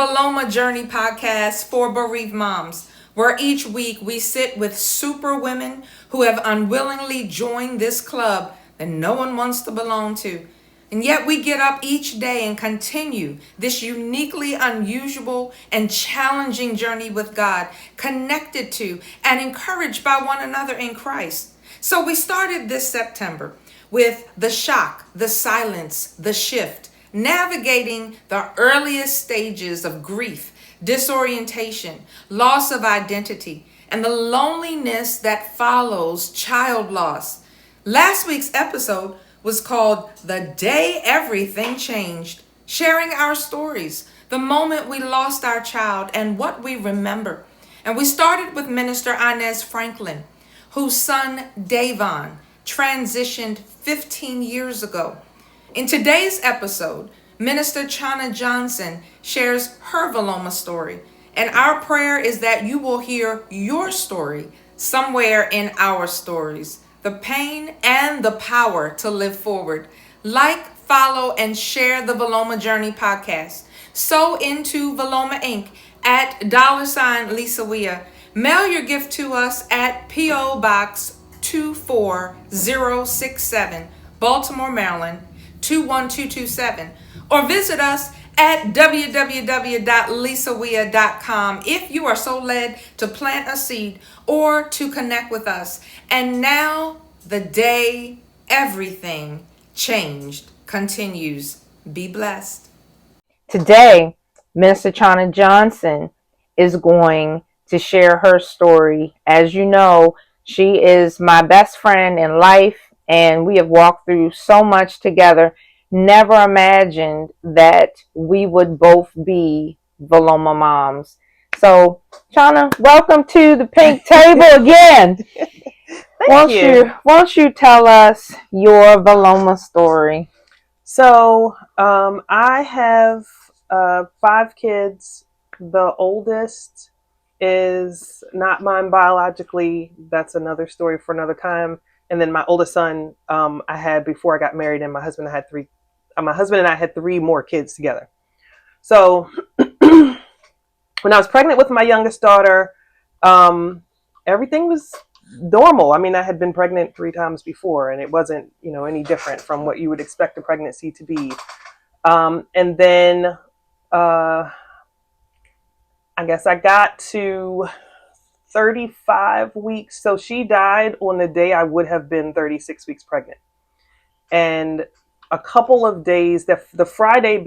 Vilomah Journey podcast for bereaved moms, where each week we sit with super women who have unwillingly joined this club that no one wants to belong to. And yet we get up each day and continue this uniquely unusual and challenging journey with God, connected to and encouraged by one another in Christ. So we started this September with the shock, the silence, the shift, navigating the earliest stages of grief, disorientation, loss of identity, and the loneliness that follows child loss. Last week's episode was called The Day Everything Changed, sharing our stories, the moment we lost our child and what we remember. And we started with Minister Inez Franklin, whose son Davon transitioned 15 years ago. In today's episode, Minister Chana Johnson shares her Vilomah story, and our prayer is that you will hear your story somewhere in our stories, the pain and the power to live forward. Like, follow, and share the Vilomah Journey podcast. Sow into Vilomah Inc. at $Lisa Weah. Mail your gift to us at P.O. Box 24067, Baltimore, Maryland 21227, or visit us at www.lisaweah.com if you are so led to plant a seed or to connect with us. And now the day everything changed continues. Be blessed. Today, Minister Chana Johnson is going to share her story. As you know, she is my best friend in life, and we have walked through so much together. Never imagined that we would both be Vilomah moms. So, Chana, welcome to the pink table again. Won't you tell us your Vilomah story? So, I have 5 kids. The oldest is not mine biologically. That's another story for another time. And then my oldest son, I had before I got married, and my husband and I had 3 more kids together. So when I was pregnant with my youngest daughter, everything was normal. I mean, I had been pregnant 3 times before, and it wasn't, any different from what you would expect a pregnancy to be. And then I guess I got to 35 weeks. So she died on the day I would have been 36 weeks pregnant. And a couple of days, the Friday night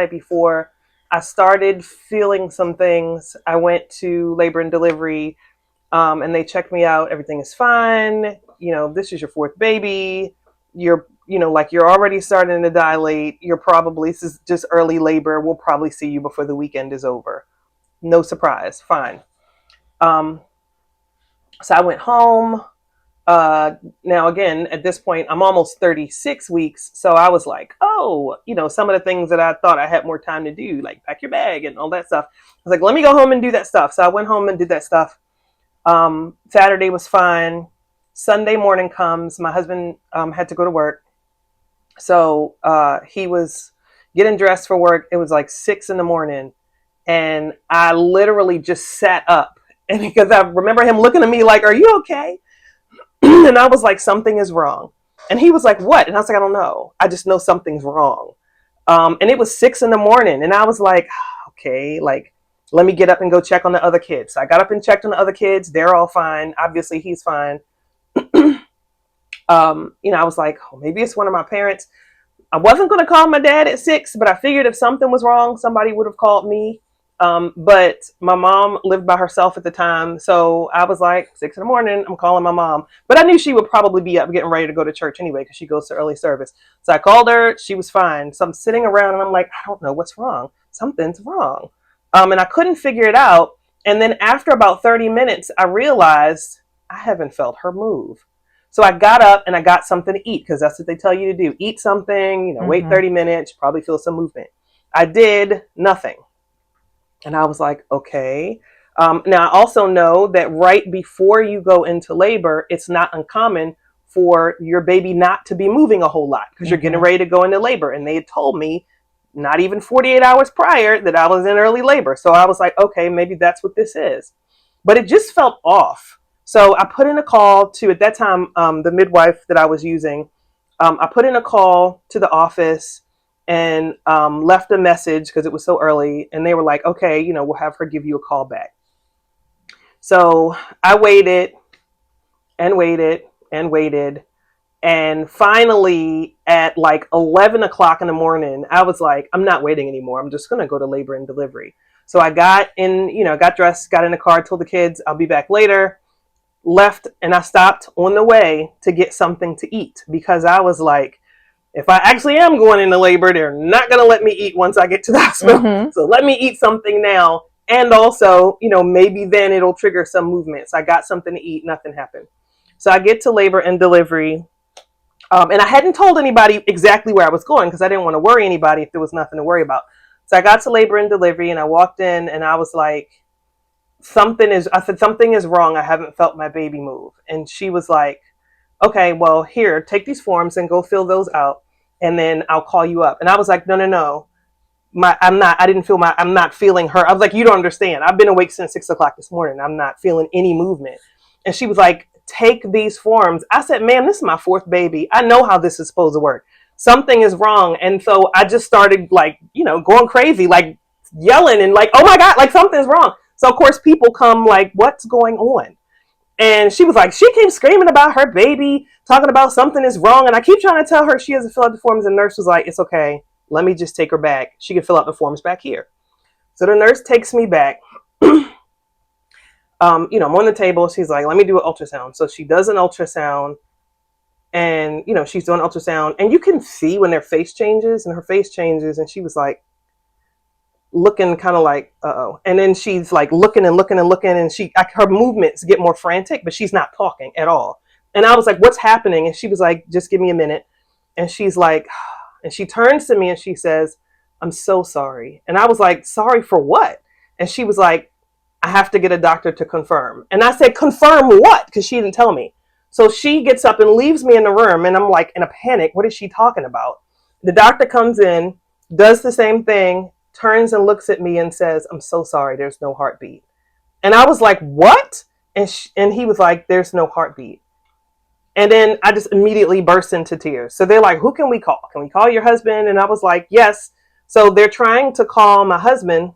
before, I started feeling some things. I went to labor and delivery, and they checked me out. Everything is fine. This is your 4th baby. You're already starting to dilate. This is just early labor. We'll probably see you before the weekend is over. No surprise. Fine. So I went home. Now again, at this point, I'm almost 36 weeks. So I was like, some of the things that I thought I had more time to do, like pack your bag and all that stuff. I was like, let me go home and do that stuff. So I went home and did that stuff. Saturday was fine. Sunday morning comes, my husband, had to go to work. So, he was getting dressed for work. It was like 6 a.m. and I literally just sat up, and because I remember him looking at me like, are you okay? And I was like, something is wrong. And he was like, what? And I was like, I don't know. I just know something's wrong. And it was 6 a.m. and I was like, okay, like, let me get up and go check on the other kids. So I got up and checked on the other kids. They're all fine. Obviously he's fine. I was like, maybe it's one of my parents. I wasn't going to call my dad at 6, but I figured if something was wrong, somebody would have called me. But my mom lived by herself at the time. So I was like, 6 a.m, I'm calling my mom. But I knew she would probably be up getting ready to go to church anyway, because she goes to early service. So I called her. She was fine. So I'm sitting around and I'm like, I don't know what's wrong. Something's wrong. And I couldn't figure it out. And then after about 30 minutes, I realized I haven't felt her move. So I got up and I got something to eat, because that's what they tell you to do. Eat something, wait 30 minutes, probably feel some movement. I did nothing. And I was like, okay. Now I also know that right before you go into labor, it's not uncommon for your baby not to be moving a whole lot, because you're getting ready to go into labor. And they had told me not even 48 hours prior, that I was in early labor. So I was like, okay, maybe that's what this is. But it just felt off. So I put in a call to, at that time, the midwife that I was using. I put in a call to the office and left a message because it was so early. And they were like, okay, we'll have her give you a call back. So I waited and waited and waited. And finally, at like 11 o'clock in the morning, I was like, I'm not waiting anymore. I'm just going to go to labor and delivery. So I got in, got dressed, got in the car, told the kids I'll be back later, left, and I stopped on the way to get something to eat because I was like, if I actually am going into labor, they're not going to let me eat once I get to the hospital. Mm-hmm. So let me eat something now. And also, maybe then it'll trigger some movement. So I got something to eat. Nothing happened. So I get to labor and delivery. And I hadn't told anybody exactly where I was going because I didn't want to worry anybody if there was nothing to worry about. So I got to labor and delivery and I walked in and I was like, something is wrong. I haven't felt my baby move. And she was like, okay, well, here, take these forms and go fill those out. And then I'll call you up. And I was like, no. I'm not feeling her. I was like, you don't understand. I've been awake since 6 o'clock this morning. I'm not feeling any movement. And she was like, take these forms. I said, ma'am, this is my fourth baby. I know how this is supposed to work. Something is wrong. And so I just started going crazy, like yelling and like, oh my God, like something's wrong. So of course people come like, what's going on? And she was like, she came screaming about her baby, talking about something is wrong. And I keep trying to tell her she has to fill out the forms. And the nurse was like, it's okay. Let me just take her back. She can fill out the forms back here. So the nurse takes me back. I'm on the table. She's like, let me do an ultrasound. So she does an ultrasound and, she's doing ultrasound and you can see when their face changes and her face changes. And she was like looking kind of like, uh-oh. And then she's like looking and looking and looking and her movements get more frantic, but she's not talking at all. And I was like, what's happening? And she was like, just give me a minute. And she's like, and she turns to me and she says, I'm so sorry. And I was like, sorry for what? And she was like, I have to get a doctor to confirm. And I said, confirm what? Because she didn't tell me. So she gets up and leaves me in the room. And I'm like in a panic. What is she talking about? The doctor comes in, does the same thing, turns and looks at me and says, I'm so sorry. There's no heartbeat. And I was like, what? And he was like, there's no heartbeat. And then I just immediately burst into tears. So they're like, who can we call? Can we call your husband? And I was like, yes. So they're trying to call my husband,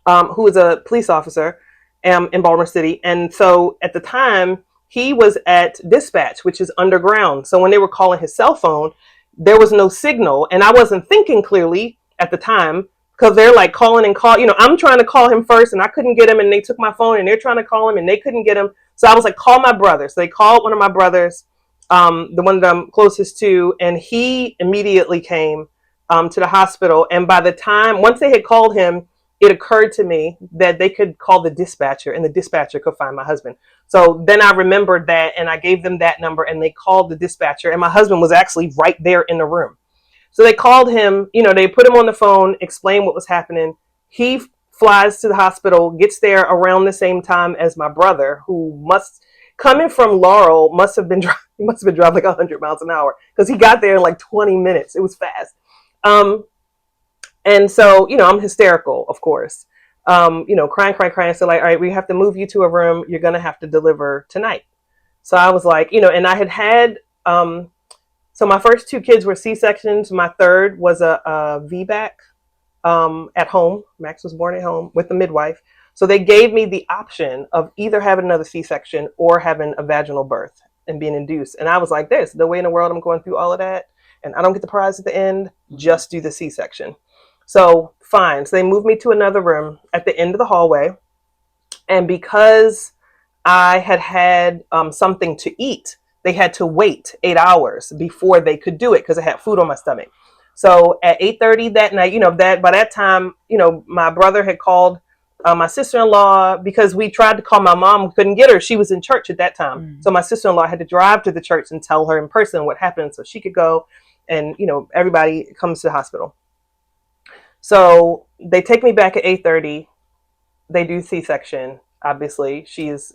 who is a police officer in Baltimore City. And so at the time, he was at dispatch, which is underground. So when they were calling his cell phone, there was no signal. And I wasn't thinking clearly at the time because they're like calling and call. I'm trying to call him first and I couldn't get him. And they took my phone and they're trying to call him and they couldn't get him. So I was like, call my brother. So they called one of my brothers, the one that I'm closest to. And he immediately came to the hospital. And by the time, once they had called him, it occurred to me that they could call the dispatcher and the dispatcher could find my husband. So then I remembered that and I gave them that number and they called the dispatcher and my husband was actually right there in the room. So they called him, they put him on the phone, explained what was happening. He flies to the hospital, gets there around the same time as my brother, who coming from Laurel, must have been driving like 100 miles an hour because he got there in like 20 minutes. It was fast. And so, I'm hysterical, of course, crying. So like, all right, we have to move you to a room. You're going to have to deliver tonight. So I was like, and I had, so my first two kids were C-sections. My third was a VBAC at home. Max was born at home with the midwife. So they gave me the option of either having another C-section or having a vaginal birth and being induced. And I was like, there's no way in the world I'm going through all of that. And I don't get the prize at the end. Just do the C-section. So fine. So they moved me to another room at the end of the hallway. And because I had something to eat, they had to wait 8 hours before they could do it because I had food on my stomach. So at 8:30 that night, by that time, my brother had called my sister-in-law because we tried to call my mom, couldn't get her. She was in church at that time. Mm. So my sister-in-law had to drive to the church and tell her in person what happened so she could go. And, everybody comes to the hospital. So they take me back at 8:30. They do C-section. Obviously, she's,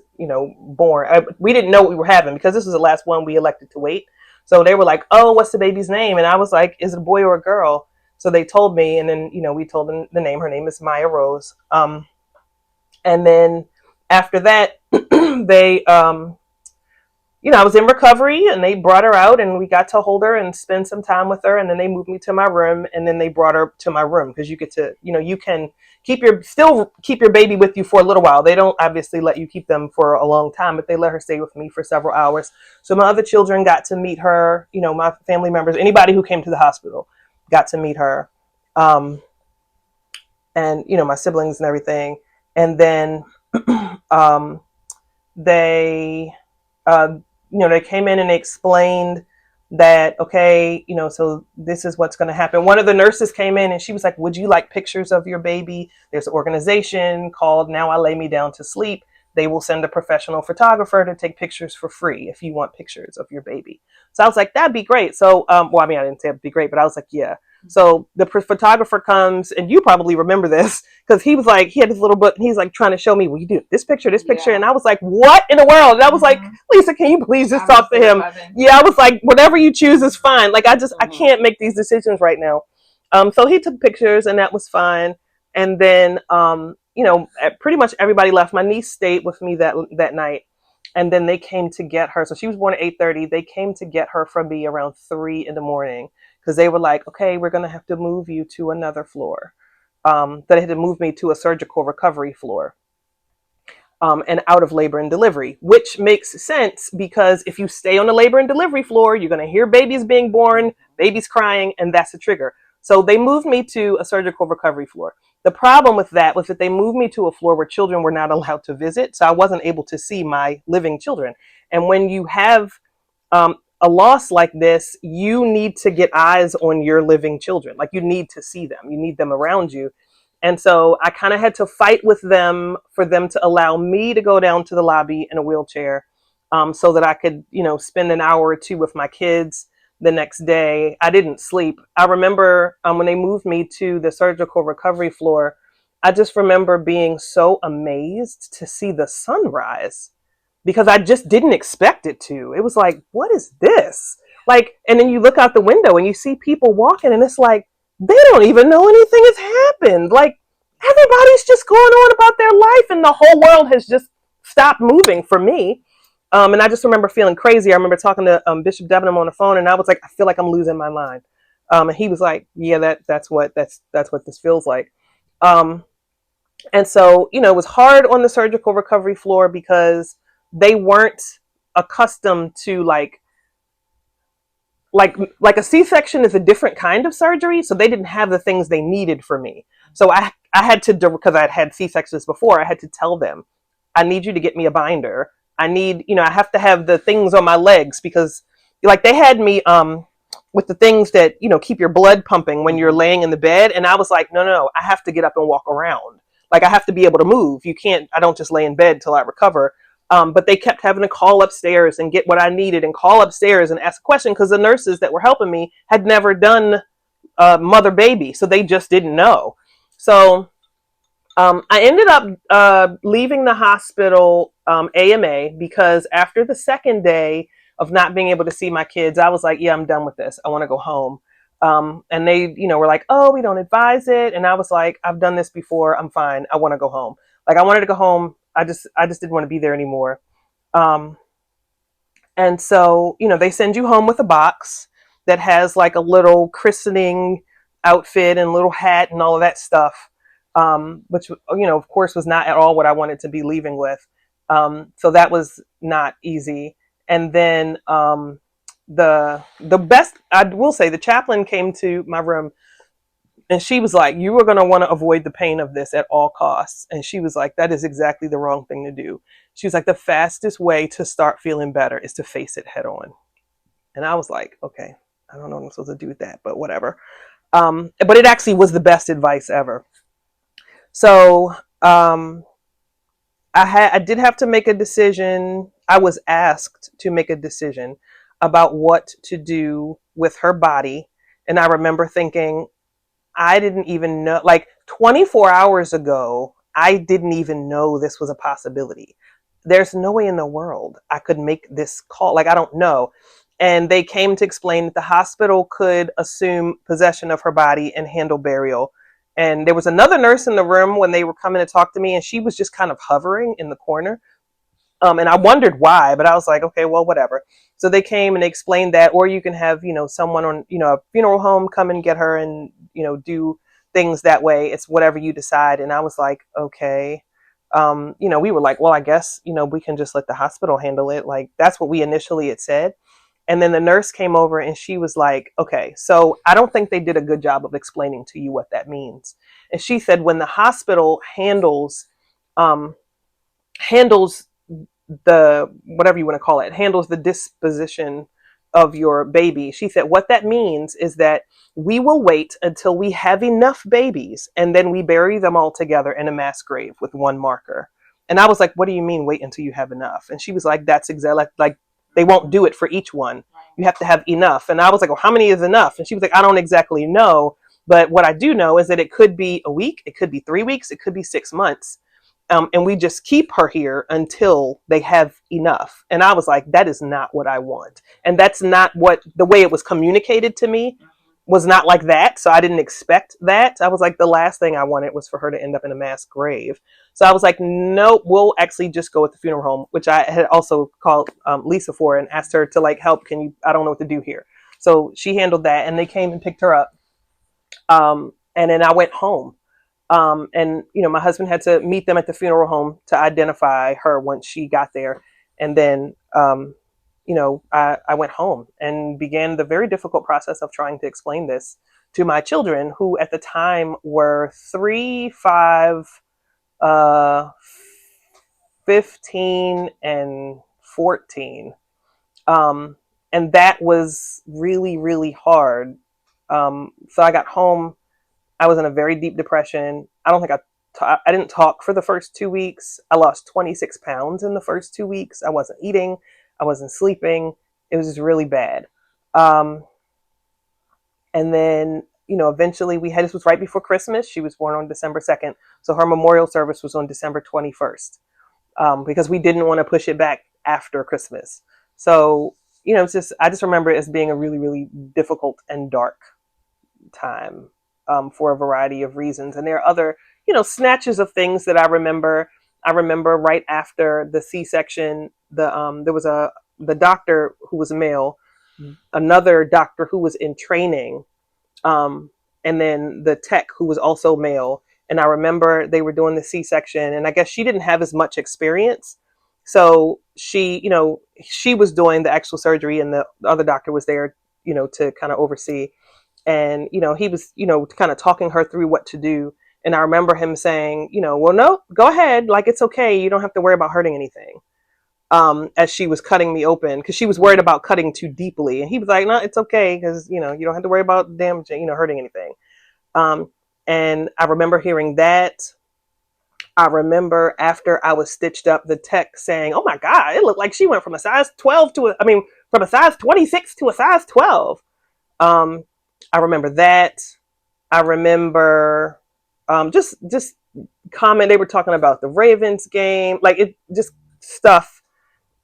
born. We didn't know what we were having because this was the last one we elected to wait. So they were like, oh, what's the baby's name? And I was like, is it a boy or a girl? So they told me, and then, we told them the name. Her name is Maya Rose. And then after that, they, I was in recovery, and they brought her out, and we got to hold her and spend some time with her. And then they moved me to my room, and then they brought her to my room, because you get to, you can keep your baby with you for a little while. They don't obviously let you keep them for a long time, but they let her stay with me for several hours. So my other children got to meet her, my family members, anybody who came to the hospital got to meet her. And, my siblings and everything. And then, they, they came in and they explained that, okay, so this is what's going to happen. One of the nurses came in and she was like, would you like pictures of your baby? There's an organization called Now I Lay Me Down to Sleep. They will send a professional photographer to take pictures for free if you want pictures of your baby. So I was like, that'd be great. So, I didn't say it'd be great, but I was like, yeah. So the photographer comes, and you probably remember this, because he was like, he had this little book, and he's like trying to show me, well, you do this picture, yeah. And I was like, what in the world? And I was like, Lisa, can you please just talk to him? Yeah, I was like, whatever you choose is fine. Like, I can't make these decisions right now. So he took pictures, and that was fine. And then, pretty much everybody left. My niece stayed with me that night. And then they came to get her. So she was born at 8:30. They came to get her from me around 3 a.m, because they were like, okay, we're going to have to move you to another floor. They had to move me to a surgical recovery floor, and out of labor and delivery, which makes sense, because if you stay on the labor and delivery floor, you're going to hear babies being born, babies crying, and that's a trigger. So they moved me to a surgical recovery floor. The problem with that was that they moved me to a floor where children were not allowed to visit. So I wasn't able to see my living children. And when you have a loss like this, you need to get eyes on your living children. Like, you need to see them. You need them around you. And so I kind of had to fight with them for them to allow me to go down to the lobby in a wheelchair, so that I could, spend an hour or two with my kids the next day. I didn't sleep. I remember when they moved me to the surgical recovery floor, I just remember being so amazed to see the sunrise, because I just didn't expect it to. It was like, what is this? Like, and then you look out the window and you see people walking, and it's like, they don't even know anything has happened. Like, everybody's just going on about their life, and the whole world has just stopped moving for me. And I just remember feeling crazy. I remember talking to Bishop Debenham on the phone, and I was like, I feel like I'm losing my mind. And he was like, yeah, that's what this feels like. And so, it was hard on the surgical recovery floor, because they weren't accustomed to like a C-section is a different kind of surgery. So they didn't have the things they needed for me. So I had to, because I had C-sections before, I had to tell them, I need you to get me a binder. I need, I have to have the things on my legs, because like they had me with the things that, keep your blood pumping when you're laying in the bed. And I was like, no, I have to get up and walk around. Like, I have to be able to move. I don't just lay in bed till I recover. But they kept having to call upstairs and get what I needed, and call upstairs and ask a question, because the nurses that were helping me had never done mother baby. So they just didn't know. So I ended up leaving the hospital AMA, because after the second day of not being able to see my kids, I was like, yeah, I'm done with this. I want to go home. And they, were like, oh, we don't advise it. And I was like, I've done this before. I'm fine. I want to go home. Like, I wanted to go home. I just didn't want to be there anymore. And so, they send you home with a box that has like a little christening outfit and little hat and all of that stuff. Which, of course was not at all what I wanted to be leaving with. So that was not easy. And then, the best, I will say, the chaplain came to my room, and she was like, you are going to want to avoid the pain of this at all costs. And she was like, that is exactly the wrong thing to do. She was like, the fastest way to start feeling better is to face it head on. And I was like, okay, I don't know what I'm supposed to do with that, but whatever. But it actually was the best advice ever. So I did have to make a decision. I was asked to make a decision about what to do with her body. And I remember thinking, I didn't even know, like 24 hours ago, I didn't even know this was a possibility. There's no way in the world I could make this call. Like, I don't know. And they came to explain that the hospital could assume possession of her body and handle burial. And there was another nurse in the room when they were coming to talk to me, and she was just kind of hovering in the corner. And I wondered why, but I was like, okay, well, whatever. So they came and they explained that, or you can have, someone on, a funeral home come and get her and, do things that way. It's whatever you decide. And I was like, okay. We were like, well, I guess, we can just let the hospital handle it. Like, that's what we initially had said. And then the nurse came over and she was like, okay, so I don't think they did a good job of explaining to you what that means. And she said, when the hospital handles the, whatever you want to call it, handles the disposition of your baby. She said, what that means is that we will wait until we have enough babies and then we bury them all together in a mass grave with one marker. And I was like, what do you mean wait until you have enough? And she was like, that's exactly like they won't do it for each one. You have to have enough. And I was like, well, how many is enough? And she was like, I don't exactly know. But what I do know is that it could be a week, it could be 3 weeks, it could be 6 months. And we just keep her here until they have enough. And I was like, that is not what I want. And that's not what the way it was communicated to me was not like that. So I didn't expect that. I was like, the last thing I wanted was for her to end up in a mass grave. So I was like, nope, we'll actually just go with the funeral home, which I had also called Lisa for and asked her to like help. I don't know what to do here. So she handled that and they came and picked her up. And then I went home. And my husband had to meet them at the funeral home to identify her once she got there. And then, I went home and began the very difficult process of trying to explain this to my children, who at the time were 3, 5, 15, and 14. And that was really, really hard. So I got home. I was in a very deep depression. I didn't talk for the first 2 weeks. I lost 26 pounds in the first 2 weeks. I wasn't eating. I wasn't sleeping. It was just really bad. And then, eventually this was right before Christmas. She was born on December 2nd. So her memorial service was on December 21st, because we didn't want to push it back after Christmas. So, I just remember it as being a really, really difficult and dark time. For a variety of reasons. And there are other, snatches of things that I remember. I remember right after the C-section, there was the doctor who was male, another doctor who was in training, and then the tech who was also male. And I remember they were doing the C-section, and I guess she didn't have as much experience. So she was doing the actual surgery, and the other doctor was there, to kind of oversee. And, he was, kind of talking her through what to do. And I remember him saying, well, no, go ahead. Like, it's okay. You don't have to worry about hurting anything. As she was cutting me open, because she was worried about cutting too deeply. And he was like, no, it's okay. Because, you don't have to worry about damaging, hurting anything. And I remember hearing that. I remember after I was stitched up, the tech saying, oh my God, it looked like she went from a size 12 from a size 26 to a size 12. I remember that. I remember just comment. They were talking about the Ravens game, like it just stuff.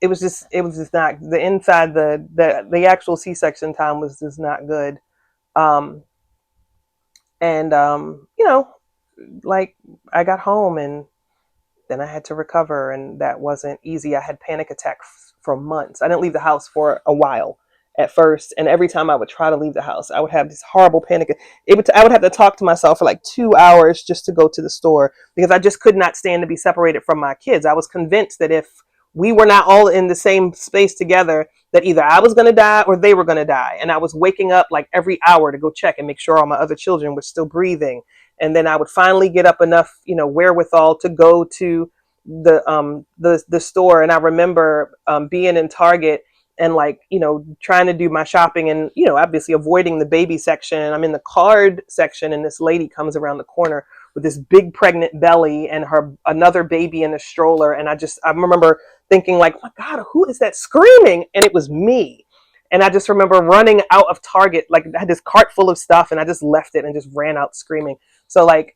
It was just not the inside the actual C-section time was just not good. And like I got home and then I had to recover, and that wasn't easy. I had panic attacks for months. I didn't leave the house for a while at first, and every time I would try to leave the house, I would have this horrible panic. I would have to talk to myself for like 2 hours just to go to the store, because I just could not stand to be separated from my kids. I was convinced that if we were not all in the same space together, that either I was going to die or they were going to die. And I was waking up like every hour to go check and make sure all my other children were still breathing. And then I would finally get up enough, wherewithal to go to the store. And I remember being in Target and trying to do my shopping and, obviously avoiding the baby section. I'm in the card section, and this lady comes around the corner with this big pregnant belly and another baby in a stroller. And I remember thinking like, oh my God, who is that screaming? And it was me. And I just remember running out of Target, like I had this cart full of stuff, and I just left it and just ran out screaming. So I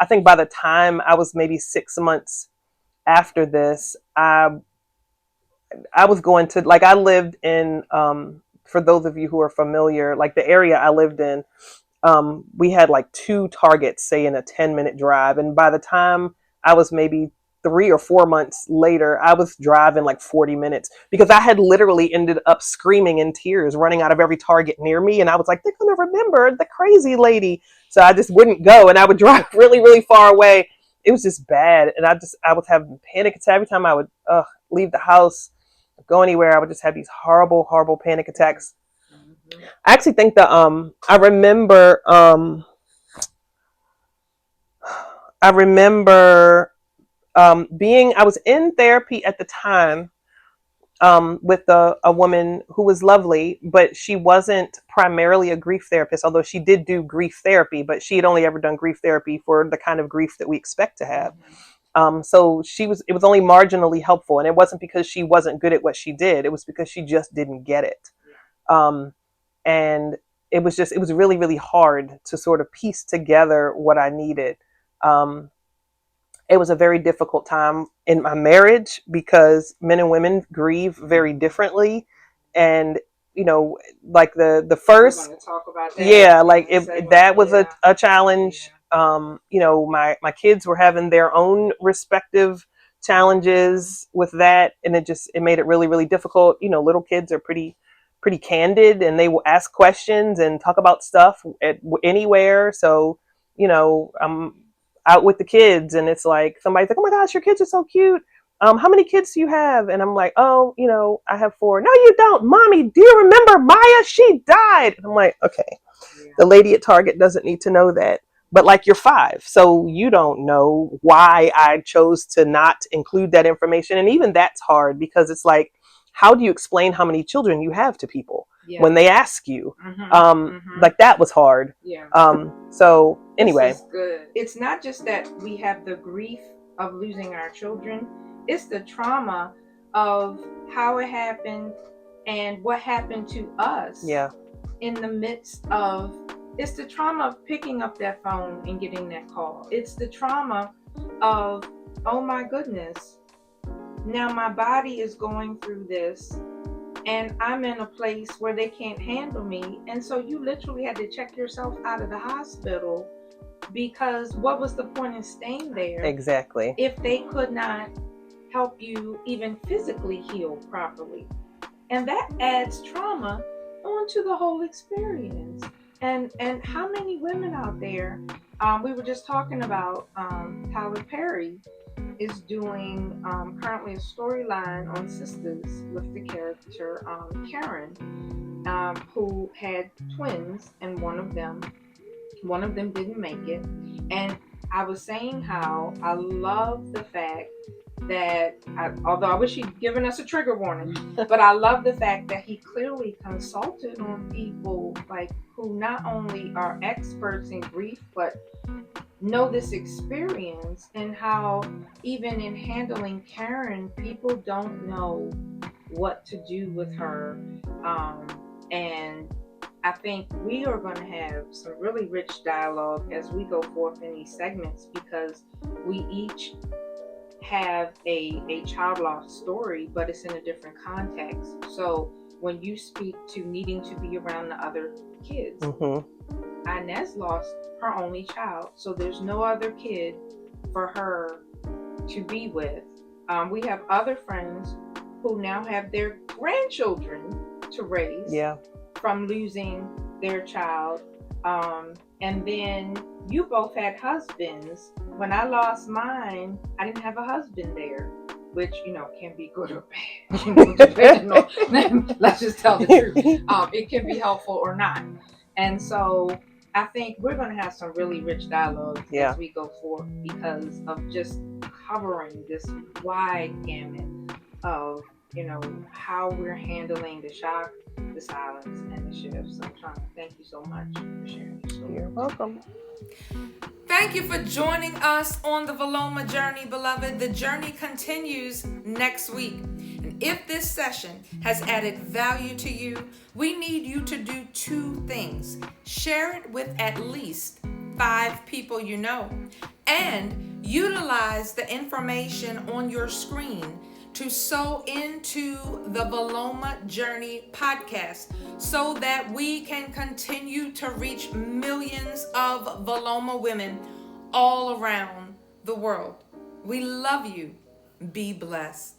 think by the time I was maybe 6 months after this, I was going to, I lived in for those of you who are familiar, like the area I lived in, we had like 2 Targets, say in a 10-minute drive. And by the time I was maybe 3 or 4 months later, I was driving like 40 minutes because I had literally ended up screaming in tears, running out of every Target near me. And I was like, they're going to remember the crazy lady. So I just wouldn't go, and I would drive really, really far away. It was just bad. And I was having panic attacks every time I would leave the house, go anywhere. I would just have these horrible, horrible panic attacks. I actually think that I remember I was in therapy at the time with a woman who was lovely, but she wasn't primarily a grief therapist, although she did do grief therapy, but she had only ever done grief therapy for the kind of grief that we expect to have. So it was only marginally helpful, and it wasn't because she wasn't good at what she did. It was because she just didn't get it. And it was really, really hard to sort of piece together what I needed. It was a very difficult time in my marriage because men and women grieve very differently. And, like the first, talk about that. Yeah, like that was a challenge. My kids were having their own respective challenges with that. And it made it really, really difficult. Little kids are pretty candid, and they will ask questions and talk about stuff anywhere. So, I'm out with the kids, and it's like somebody's like, oh my gosh, your kids are so cute. How many kids do you have? And I'm like, oh, I have 4. No, you don't. Mommy, do you remember Maya? She died. And I'm like, okay, the lady at Target doesn't need to know that. But like, you're 5, so you don't know why I chose to not include that information. And even that's hard because it's like, how do you explain how many children you have to people when they ask you? Like, that was hard. So anyway, this is good. It's not just that we have the grief of losing our children. It's the trauma of how it happened and what happened to us. In the midst of, it's the trauma of picking up that phone and getting that call. It's the trauma of, oh my goodness, now my body is going through this, and I'm in a place where they can't handle me. And so you literally had to check yourself out of the hospital, because what was the point in staying there? Exactly. If they could not help you even physically heal properly. And that adds trauma onto the whole experience. And how many women out there, we were just talking about Tyler Perry is doing currently a storyline on Sisters with the character Karen, who had twins, and one of them didn't make it. And I was saying how I love the fact that, although I wish he'd given us a trigger warning, but I love the fact that he clearly consulted on people like who not only are experts in grief, but know this experience, and how even in handling Karen, people don't know what to do with her. And I think we are going to have some really rich dialogue as we go forth in these segments, because we each have a child loss story, but it's in a different context. So when you speak to needing to be around the other kids, Inez lost her only child, so there's no other kid for her to be with. We have other friends who now have their grandchildren to raise from losing their child. And then you both had husbands. When I lost mine, I didn't have a husband there, which, can be good or bad. Depending on, let's just tell the truth. It can be helpful or not. And so I think we're going to have some really rich dialogue as we go forth, because of just covering this wide gamut of, how we're handling the shock, the silence, and the shifts. I'm trying to thank you so much for sharing your story. You're welcome. Thank you for joining us on the Vilomah Journey, beloved. The journey continues next week. And if this session has added value to you, we need you to do 2 things. Share it with at least 5 people you know. And Utilize the information on your screen to sow into the Vilomah Journey podcast so that we can continue to reach millions of Vilomah women all around the world. We love you. Be blessed.